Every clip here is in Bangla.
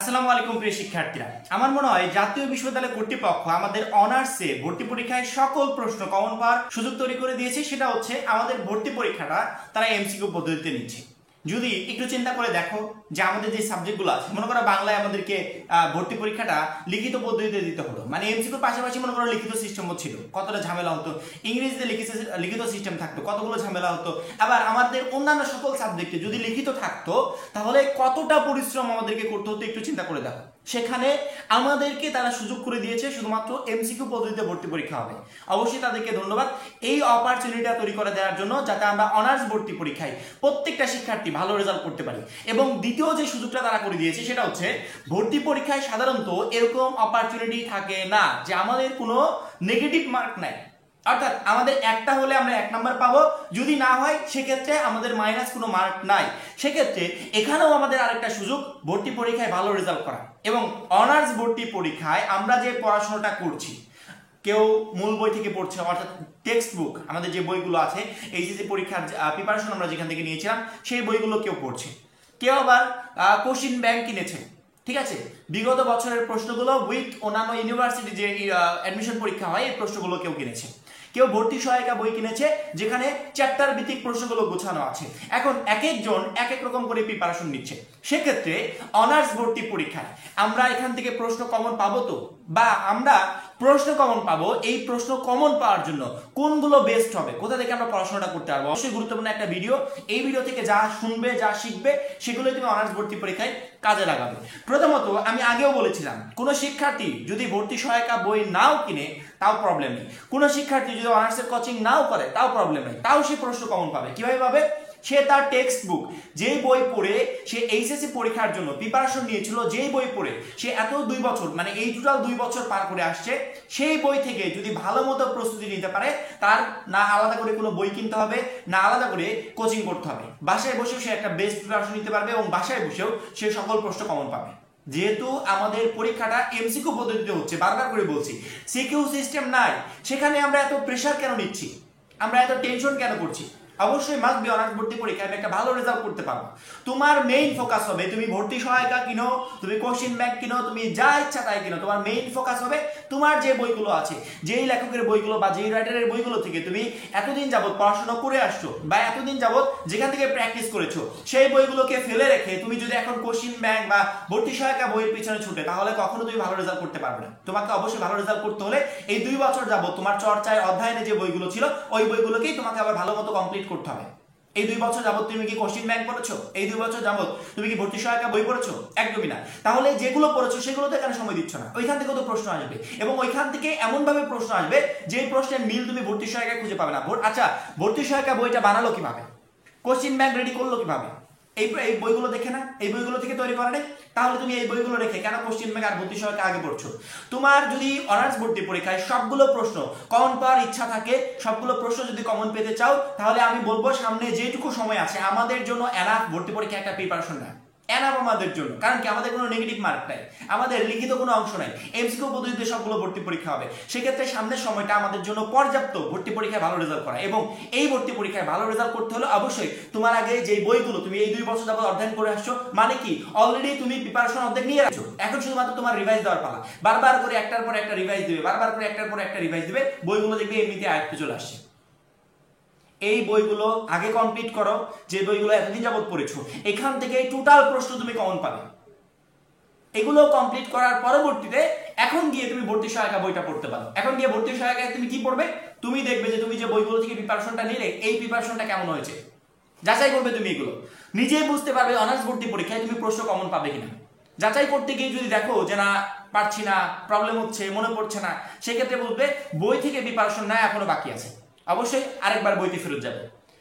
আসসালামু আলাইকুম প্রিয় শিক্ষার্থীরা, আমার মনে হয় জাতীয় বিশ্ববিদ্যালয় কর্তৃপক্ষ আমাদের অনার্সে ভর্তি পরীক্ষায় সকল প্রশ্ন কমন পাওয়ার সুযোগ তৈরি করে দিয়েছে। সেটা হচ্ছে আমাদের ভর্তি পরীক্ষাটা তারা এমসিকিউ পদ্ধতিতে নিচ্ছে। যদি একটু চিন্তা করে দেখো যে আমাদের যে সাবজেক্টগুলো আছে, মনে করো বাংলায় আমাদেরকে ভর্তি পরীক্ষাটা লিখিত পদ্ধতিতে দিতে হলো, মানে এমসিকিউর পাশাপাশি মনে করো লিখিত সিস্টেমও ছিল, কতটা ঝামেলা হতো। ইংরেজিতে লিখিত সিস্টেম থাকতো, কতগুলো ঝামেলা হতো। আবার আমাদের অন্যান্য সকল সাবজেক্টে যদি লিখিত থাকতো তাহলে কতটা পরিশ্রম আমাদেরকে করতে হতো একটু চিন্তা করে দেখো। সেখানে আমাদেরকে তারা সুযোগ করে দিয়েছে শুধুমাত্র এমসিকিউ পদ্ধতিতে ভর্তি পরীক্ষা হবে। অবশ্যই তাদেরকে ধন্যবাদ এই অপরচুনিটিটা তৈরি করে দেওয়ার জন্য, যাতে আমরা অনার্স ভর্তি পরীক্ষায় প্রত্যেকটা শিক্ষার্থী ভালো রেজাল্ট করতে পারি। এবং দ্বিতীয় যে সুযোগটা তারা করে দিয়েছে সেটা হচ্ছে ভর্তি পরীক্ষায় সাধারণত এরকম অপরচুনিটি থাকে না যে আমাদের কোনো নেগেটিভ মার্ক নাই, অর্থাৎ আমাদের একটা হলে আমরা 1 নাম্বার পাবো, যদি না হয় সেক্ষেত্রে আমাদের মাইনাস কোনো মার্ক নাই। সেক্ষেত্রে এখানেও আমাদের আরেকটা সুযোগ ভর্তি পরীক্ষায় ভালো রেজাল্ট করা। এবং অনার্স ভর্তি পরীক্ষায় আমরা যে পড়াশোনাটা করছি, কেউ মূল বই থেকে পড়ছে, অর্থাৎ টেক্সট বুক, আমাদের যে বইগুলো আছে এইচএসসি পরীক্ষার প্রিপারেশন আমরা যেখান থেকে নিয়েছিলাম সেই বইগুলো কেউ পড়ছে, কেউ আবার কোশ্চিন ব্যাংক কিনেছে। ঠিক আছে, বিগত বছরের প্রশ্নগুলো উইথ অন্যান্য ইউনিভার্সিটি যে অ্যাডমিশন পরীক্ষা হয় এই প্রশ্নগুলো কেউ কিনেছে, কেউ ভর্তি সহায়িকা বই কিনেছে যেখানে চ্যাপ্টার ভিত্তিক প্রশ্নগুলো গোছানো আছে। এখন এক একজন এক এক রকম করে প্রিপারেশন নিচ্ছে। সেক্ষেত্রে অনার্স ভর্তি পরীক্ষায় আমরা এখান থেকে প্রশ্ন কমন পাবো তো, বা আমরা প্রশ্ন কমন পাবো, এই প্রশ্ন কমন পাওয়ার জন্য কোনগুলো বেস্ট হবে, কোথা থেকে আমরা পড়াশোনাটা করতে পারবো। অবশ্যই গুরুত্বপূর্ণ একটা ভিডিও, এই ভিডিও থেকে যা শুনবে যা শিখবে সেগুলোই তুমি অনার্স ভর্তি পরীক্ষায় কাজে লাগাবে। প্রথমত আমি আগেও বলেছিলাম, কোনো শিক্ষার্থী যদি ভর্তি সহায়িকা বই নাও কিনে তাও প্রবলেম নেই, কোনো শিক্ষার্থী যদি অনার্সের কোচিং নাও করে তাও প্রবলেম নেই, তাও সে প্রশ্ন কমন পাবে। কিভাবে পাবে? সে তার টেক্সট বুক, যেই বই পড়ে সে এইচএসসি পরীক্ষার জন্য প্রিপারেশন নিয়েছিল, যেই বই পড়ে সে এত 2 বছর, মানে এই টোটাল 2 বছর পার করে আসছে, সেই বই থেকে যদি ভালো মতো প্রস্তুতি নিতে পারে, তার না আলাদা করে কোনো বই কিনতে হবে, না আলাদা করে কোচিং করতে হবে, বাসায় বসেও সে একটা বেস্ট প্রিপারেশন নিতে পারবে এবং বাসায় বসেও সে সকল প্রশ্ন কমন পাবে। যেহেতু আমাদের পরীক্ষাটা এমসিকিউ পদ্ধতিতে হচ্ছে, বারবার করে বলছি, সিকিউ সিস্টেম নাই, সেখানে আমরা এত প্রেশার কেন নিচ্ছি, আমরা এত টেনশন কেন করছি? অবশ্যই মাস্ট বি অনার্স ভর্তি পরীক্ষায় আমি একটা ভালো রেজাল্ট করতে পারবো। তোমার মেইন ফোকাস হবে, তুমি ভর্তি সহায়িকা কিনো, তুমি কোশ্চিন ব্যাংক কিনো, তুমি যা ইচ্ছা তাই কিনো, তোমার মেইন ফোকাস হবে তোমার যে বইগুলো আছে, যেই লেখকের বইগুলো বা যেই রাইটারের বইগুলো থেকে তুমি এতদিন যাবত পড়াশোনা করে আসছো বা এতদিন যাবত যেখান থেকে প্র্যাকটিস করেছো, সেই বইগুলোকে ফেলে রেখে তুমি যদি এখন কোশ্চিন ব্যাংক বা ভর্তি সহায়িকা বইয়ের পিছনে ছুটে, তাহলে কখনো তুমি ভালো রেজাল্ট করতে পারবে না। তোমাকে অবশ্যই ভালো রেজাল্ট করতে হলে এই 2 বছর যাবত তোমার চর্চায় অধ্যয়নে যে বইগুলো ছিল ওই বইগুলোকেই তোমাকে আবার ভালো মতো কমপ্লিট করতে হবে। এই 2 বছর যাবত তুমি কি কোশ্চিন ব্যাংক পড়েছো? এই 2 বছর যাবত তুমি কি ভর্তি সহায়িকা বই পড়েছো? একদমই না। তাহলে যেগুলো পড়েছো সেগুলোতে কেন সময় দিচ্ছ না? ওইখান থেকে তো প্রশ্ন আসবে, এবং ওইখান থেকে এমন ভাবে প্রশ্ন আসবে যে প্রশ্নের মিল তুমি ভর্তি সহায়িকায় খুঁজে পাবে না। আচ্ছা, ভর্তি সহায়িকা বইটা বানালো কিভাবে, কোশ্চিন ব্যাংক রেডি করলো কিভাবে, এই বইগুলো দেখে না, এই বইগুলো থেকে তৈরি করা নেই। তাহলে তুমি এই বইগুলো রেখে কেন কোশ্চিন ব্যাংক আর ভর্তি সহায়িকা আগে পড়ছো? তোমার যদি অনার্স ভর্তি পরীক্ষায় সবগুলো প্রশ্ন কমন পাওয়ার ইচ্ছা থাকে, সবগুলো প্রশ্ন যদি কমন পেতে চাও, তাহলে আমি বলবো সামনে যেটুকু সময় আছে আমাদের জন্য এনাফ ভর্তি পরীক্ষা একটা প্রিপারেশন নেয়, এনাফ আমাদের জন্য। কারণ কি, আমাদের কোনো নেগেটিভ মার্ক নাই, আমাদের লিখিত কোনো অংশ নাই, এমসিকিউ পদ্ধতিতে সবগুলো ভর্তি পরীক্ষা হবে। সেক্ষেত্রে সামনের সময়টা আমাদের জন্য পর্যাপ্ত ভর্তি পরীক্ষায় ভালো রেজাল্ট করা। এবং এই ভর্তি পরীক্ষায় ভালো রেজাল্ট করতে হলে অবশ্যই তোমার আগে যে বইগুলো তুমি এই 2 বছর যাবত অধ্যয়ন করে আসছো, মানে কি অলরেডি তুমি প্রিপারেশন অর্ধেক নিয়ে রাখছো, এখন শুধুমাত্র তোমার রিভাইজ দেওয়ার পালা। বারবার করে একটার পর একটা রিভাইজ দিবে, বারবার করে একটার পর একটা রিভাইজ দিবে, বইগুলো দেখবে এমনিতে আয়ত্তে চলে আসছে। এই বইগুলো আগে কমপ্লিট করো, যে বইগুলো এতদিন যাবত পড়েছো, এখান থেকে টোটাল প্রশ্ন তুমি কমন পাবে। এগুলো কমপ্লিট করার পরবর্তীতে এখন গিয়ে তুমি ভর্তি সহায়িকা বইটা পড়তে পারো। এখন গিয়ে ভর্তি সহায়িকায় তুমি কি পড়বে? তুমি দেখবে যে তুমি যে বইগুলো থেকে প্রিপারেশনটা নিলে এই প্রিপারেশনটা কেমন হয়েছে, যাচাই করবে তুমি। এগুলো নিজেই বুঝতে পারবে অনার্স ভর্তি পরীক্ষায় তুমি প্রশ্ন কমন পাবে কিনা। যাচাই করতে গিয়ে যদি দেখো যে না পারছি না, প্রবলেম হচ্ছে, মনে পড়ছে না, সেক্ষেত্রে বুঝবে বই থেকে প্রিপারেশন না এখনো বাকি আছে। অবশ্যই আরেকবার বইতে ফেরত যাবে,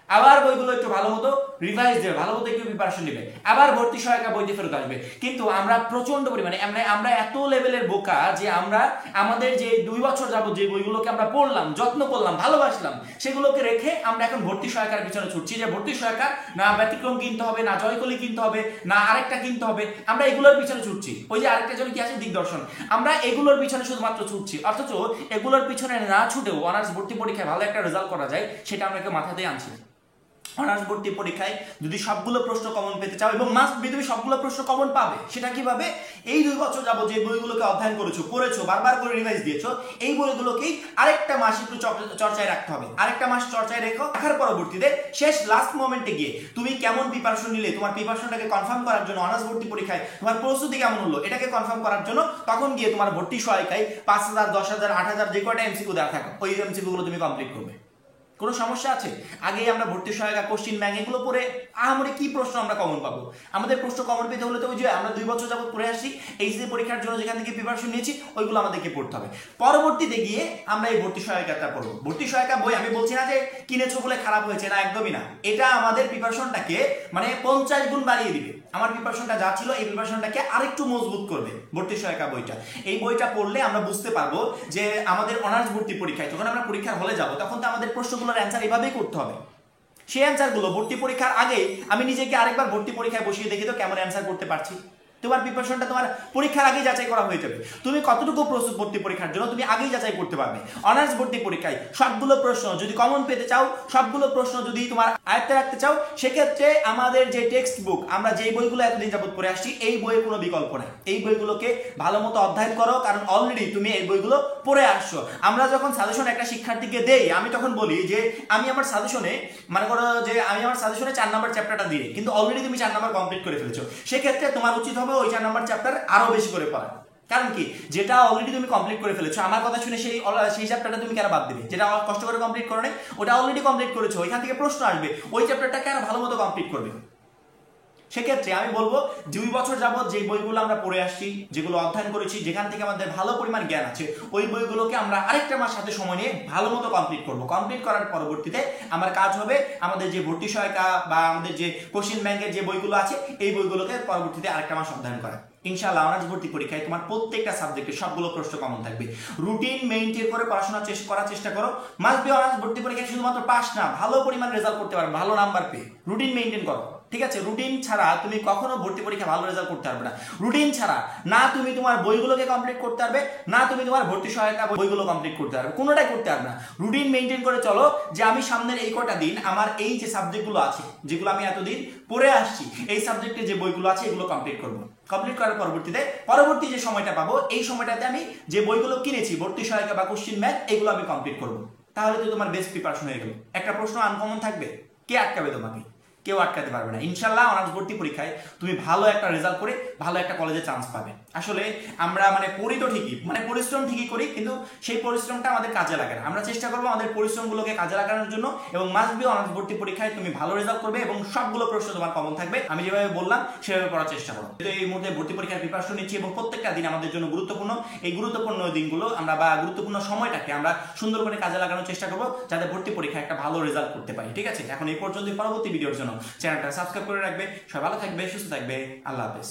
আবার বইগুলো একটু ভালো মতো রিভাইজ দেবে, ভালো মতো একটু প্রিপারেশন নেবে, আবার ভর্তি সহায়িকা বইতে ফেরত আসবে। কিন্তু আমরা প্রচন্ড পরিমাণে আমরা এত লেভেলের বোকা যে আমরা আমাদের যে 2 বছর যাবত যে বইগুলোকে আমরা পড়লাম, যত্ন করলাম, ভালোবাসলাম, সেগুলোকে রেখে আমরা এখন ভর্তি সহায়িকার পিছনে ছুটছি। যে ভর্তি সহায়িকা না ব্যতিক্রম কিনতে হবে, না জয়কলি কিনতে হবে, না আরেকটা কিনতে হবে, আমরা এগুলোর পিছনে ছুটছি। ওই যে আরেকটা জন কি আছে, দিগদর্শন, আমরা এগুলোর পিছনে শুধুমাত্র ছুটছি। অথচ এগুলোর পিছনে না ছুটেও অনার্স ভর্তি পরীক্ষায় ভালো একটা রেজাল্ট করা যায় সেটা আমরা কেউ মাথাতেই আনছি। অনার্স ভর্তি পরীক্ষায় যদি সবগুলো প্রশ্ন কমন পেতে চাও এবং মাস্ট বি তুমি সবগুলো প্রশ্ন কমন পাবে, সেটা কিভাবে? এই 2 বছর যাবত যে বইগুলোকে অধ্যয়ন করেছো, পড়েছো, বারবার করে রিভাইজ দিয়েছো, এই বইগুলোকেই আরেকটা মাস একটু চর্চায় রাখতে হবে। আরেকটা মাস চর্চায় রাখার পরবর্তীতে শেষ লাস্ট মোমেন্টে গিয়ে তুমি কেমন প্রিপারেশন নিলে, তোমার প্রিপারেশনটাকে কনফার্ম করার জন্য, অনার্স ভর্তি পরীক্ষায় তোমার প্রস্তুতি কেমন হলো এটাকে কনফার্ম করার জন্য তখন গিয়ে তোমার ভর্তি সহায়িকায় 5000, 10,000, 8,000 যে কয়টা এমসিকিউ দেওয়া থাকে ওই এমসিকিউ গুলো তুমি কমপ্লিট করবে। কোনো সমস্যা আছে? আগেই আমরা ভর্তি সহায়িকা, কোশ্চিন ব্যাংক এগুলো পড়ে আমরা কি প্রশ্ন আমরা কমন পাবো? আমাদের প্রশ্ন কমন পেতে হলে তো ওই যে আমরা 2 বছর যাবত পড়ে আসছি, এইচএসসি পরীক্ষার জন্য যেখান থেকে প্রিপারেশন নিয়েছি ওইগুলো আমাদেরকে পড়তে হবে। পরবর্তীতে গিয়ে আমরা এই ভর্তি সহায়িকাটা পড়বো। ভর্তি সহায়িকা বই আমি বলছি না যে কিনেছো বলে খারাপ হয়েছে, না, একদমই না। এটা আমাদের প্রিপারেশনটাকে মানে 50 গুণ বাড়িয়ে দিবে। আমার প্রিপারেশনটা যা ছিল এই প্রিপারেশনটাকে আরেকটু মজবুত করবে ভর্তি সহায়িকা বইটা। এই বইটা পড়লে আমরা বুঝতে পারবো যে আমাদের অনার্স ভর্তি পরীক্ষায় যখন আমরা পরীক্ষার হলে যাব তখন তো আমাদের প্রশ্নগুলোর অ্যান্সার এভাবেই করতে হবে। সেই অ্যান্সারগুলো ভর্তি পরীক্ষার আগে আমি নিজেকে আরেকবার ভর্তি পরীক্ষায় বসিয়ে দেখি তো কেমন অ্যান্সার করতে পারছি। তোমার প্রিপারেশনটা তোমার পরীক্ষার আগেই যাচাই করা হয়ে যাবে। তুমি কতটুকু প্রস্তুত ভর্তি পরীক্ষার জন্য তুমি আগেই যাচাই করতে পারবে। অনার্স ভর্তি পরীক্ষায় সবগুলো প্রশ্ন যদি কমন পেতে চাও, সবগুলো প্রশ্ন যদি তোমার আয়ত্তে রাখতে চাও, সেক্ষেত্রে আমাদের যে টেক্সট বুক, আমরা যেই বইগুলো এতদিন যাবত পড়ে আসছি, এই বইয়ের কোনো বিকল্প নেই। এই বইগুলোকে ভালো মতো অধ্যয়ন করো, কারণ অলরেডি তুমি এই বইগুলো পড়ে আসছো। আমরা যখন সাজেশন একটা শিক্ষার্থীকে দেই, আমি তখন বলি যে আমি আমার সাজেশনে, মনে করো যে আমি আমার সাজেশনে 4 নম্বর চ্যাপ্টারটা দিই, কিন্তু অলরেডি তুমি 4 নম্বর কমপ্লিট করে ফেলেছো। সেক্ষেত্রে তোমার উচিত হবে ওই 4 নম্বর চ্যাপ্টার আরো বেশি করে পড়া। কারণ কি, যেটা অলরেডি তুমি কমপ্লিট করে ফেলেছো, আমার কথা শুনে সেই চ্যাপ্টারটা তুমি কেন বাদ দিবে? যেটা কষ্ট করে কমপ্লিট করো নাই, ওটা অলরেডি কমপ্লিট করেছো, এখান থেকে প্রশ্ন আসবে, ওই চ্যাপ্টারটাকে আরো ভালো মতো কমপ্লিট করবে। সেক্ষেত্রে আমি বলবো 2 বছর যাবত যে বইগুলো আমরা পড়ে আসছি, যেগুলো অধ্যয়ন করেছি, যেখান থেকে আমাদের ভালো পরিমাণ জ্ঞান আছে, ওই বইগুলোকে আমরা আরেকটা মাস সাথে সময় নিয়ে ভালো মতো কমপ্লিট করবো। কমপ্লিট করার পরবর্তীতে আমার কাজ হবে আমাদের যে ভর্তি সহায়িকা বা আমাদের যে কোশ্চিন ব্যাংকের যে বইগুলো আছে, এই বইগুলোকে পরবর্তীতে আরেকটা মাস অধ্যয়ন করা। ইনশাআল্লাহ অনার্স ভর্তি পরীক্ষায় তোমার প্রত্যেকটা সাবজেক্টে সবগুলো প্রশ্ন কমন থাকবে। রুটিন মেইনটেইন করে পড়াশোনা করার চেষ্টা করো। মাস্ট বি অনার্স ভর্তি পরীক্ষায় শুধুমাত্র পাস না, ভালো পরিমাণ রেজাল্ট করতে পারবে, ভালো নাম্বার পেয়ে। রুটিন মেইনটেইন করো, ঠিক আছে? রুটিন ছাড়া তুমি কখনো ভর্তি পরীক্ষা ভালো রেজাল্ট করতে পারবে না। রুটিন ছাড়া না তুমি তোমার বইগুলোকে কমপ্লিট করতে পারবে, না তুমি তোমার ভর্তি সহায়তা বইগুলো কমপ্লিট করতে পারবে, কোনোটাই করতে পারবে না। রুটিন মেইনটেইন করে চলো যে আমি সামনের এই কটা দিন আমার এই যে সাবজেক্টগুলো আছে, যেগুলো আমি এতদিন পড়ে আসছি, এই সাবজেক্টে যে বইগুলো আছে এগুলো কমপ্লিট করবো। কমপ্লিট করার পরবর্তী যে সময়টা পাবো, এই সময়টাতে আমি যে বইগুলো কিনেছি ভর্তি সহায়িকা বা কোশ্চিন ব্যাংক, এগুলো আমি কমপ্লিট করবো। তাহলে তো তোমার বেস্ট প্রিপারেশন হয়ে গেল। একটা প্রশ্ন আনকমন থাকবে, কে আটকাবে তোমাকে? কেউ আটকাতে পারবে না। ইনশাআল্লাহ অনার্স ভর্তি পরীক্ষায় তুমি ভালো একটা রেজাল্ট করে ভালো একটা কলেজে চান্স পাবে। আসলে আমরা পড়ি তো ঠিকই, পরিশ্রম ঠিকই করি, কিন্তু সেই পরিশ্রমটা আমাদের কাজে লাগে না। আমরা চেষ্টা করবো আমাদের পরিশ্রমগুলোকে কাজে লাগানোর জন্য, এবং মাস্ট বি অনার্স ভর্তি পরীক্ষায় তুমি ভালো রেজাল্ট করবে এবং সবগুলো প্রশ্ন তোমার কমন থাকবে। আমি যেভাবে বললাম সেভাবে পড়ার চেষ্টা করো। এই মুহূর্তে ভর্তি পরীক্ষার প্রিপারেশন নিচ্ছি এবং প্রত্যেকটা দিন আমাদের জন্য গুরুত্বপূর্ণ। এই গুরুত্বপূর্ণ দিনগুলো আমরা বা গুরুত্বপূর্ণ সময়টাকে আমরা সুন্দর করে কাজে লাগানোর চেষ্টা করবো, যাতে ভর্তি পরীক্ষায় একটা ভালো রেজাল্ট করতে পারি। ঠিক আছে? এখন এই পর্যন্ত। পরবর্তী ভিডিওর জন্য চ্যানেলটা সাবস্ক্রাইব করে রাখবে। সবাই ভালো থাকবে, সুস্থ থাকবে। আল্লাহ হাফেজ।